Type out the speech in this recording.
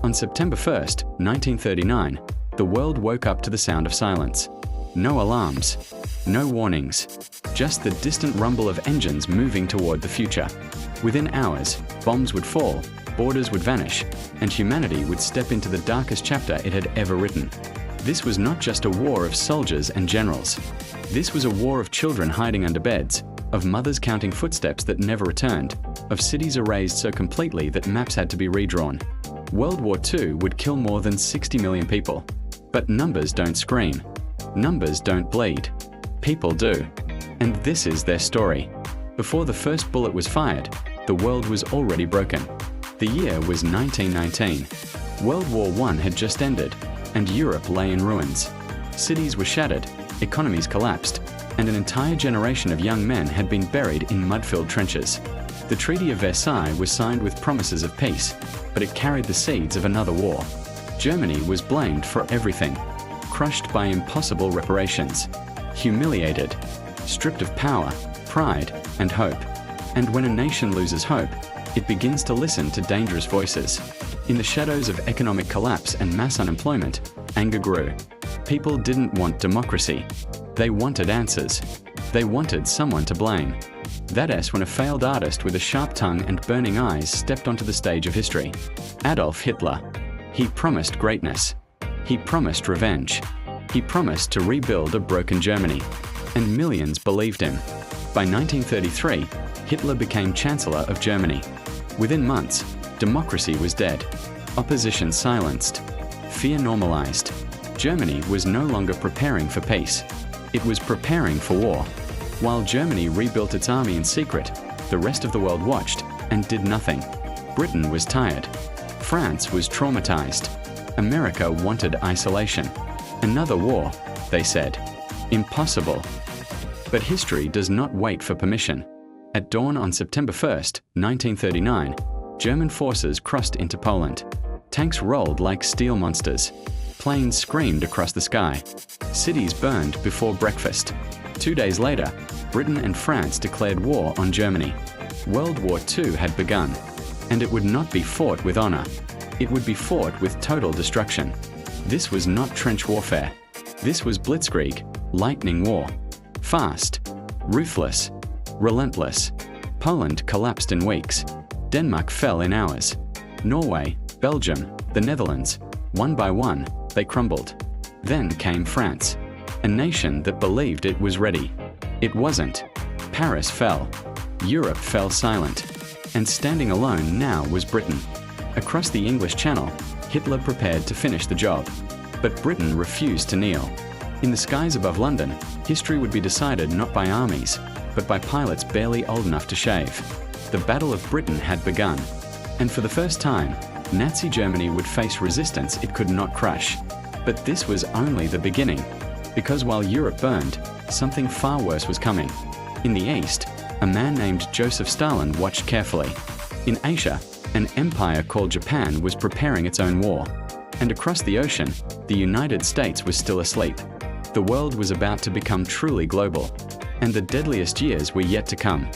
On September 1st, 1939, the world woke up to the sound of silence. No alarms, no warnings, just the distant rumble of engines moving toward the future. Within hours, bombs would fall, borders would vanish, and humanity would step into the darkest chapter it had ever written. This was not just a war of soldiers and generals. This was a war of children hiding under beds, of mothers counting footsteps that never returned, of cities erased so completely that maps had to be redrawn. World War II would kill more than 60 million people. But numbers don't scream. Numbers don't bleed. People do. And this is their story. Before the first bullet was fired, the world was already broken. The year was 1919. World War I had just ended, and Europe lay in ruins. Cities were shattered, economies collapsed, and an entire generation of young men had been buried in mud-filled trenches. The Treaty of Versailles was signed with promises of peace, but it carried the seeds of another war. Germany was blamed for everything, crushed by impossible reparations, humiliated, stripped of power, pride, and hope. And when a nation loses hope, it begins to listen to dangerous voices. In the shadows of economic collapse and mass unemployment, anger grew. People didn't want democracy. They wanted answers. They wanted someone to blame. That's when a failed artist with a sharp tongue and burning eyes stepped onto the stage of history. Adolf Hitler. He promised greatness. He promised revenge. He promised to rebuild a broken Germany. And millions believed him. By 1933, Hitler became Chancellor of Germany. Within months, democracy was dead. Opposition silenced. Fear normalized. Germany was no longer preparing for peace. It was preparing for war. While Germany rebuilt its army in secret, the rest of the world watched and did nothing. Britain was tired. France was traumatized. America wanted isolation. Another war, they said. Impossible. But history does not wait for permission. At dawn on September 1st, 1939, German forces crossed into Poland. Tanks rolled like steel monsters. Planes screamed across the sky. Cities burned before breakfast. 2 days later, Britain and France declared war on Germany. World War II had begun, and it would not be fought with honor. It would be fought with total destruction. This was not trench warfare. This was blitzkrieg, lightning war. Fast, ruthless, relentless. Poland collapsed in weeks. Denmark fell in hours. Norway, Belgium, the Netherlands, one by one, they crumbled. Then came France, a nation that believed it was ready. It wasn't. Paris fell. Europe fell silent. And standing alone now was Britain. Across the English Channel, Hitler prepared to finish the job. But Britain refused to kneel. In the skies above London, history would be decided not by armies, but by pilots barely old enough to shave. The Battle of Britain had begun. And for the first time, Nazi Germany would face resistance it could not crush. But this was only the beginning. Because while Europe burned, something far worse was coming. In the East, a man named Joseph Stalin watched carefully. In Asia, an empire called Japan was preparing its own war. And across the ocean, the United States was still asleep. The world was about to become truly global. And the deadliest years were yet to come.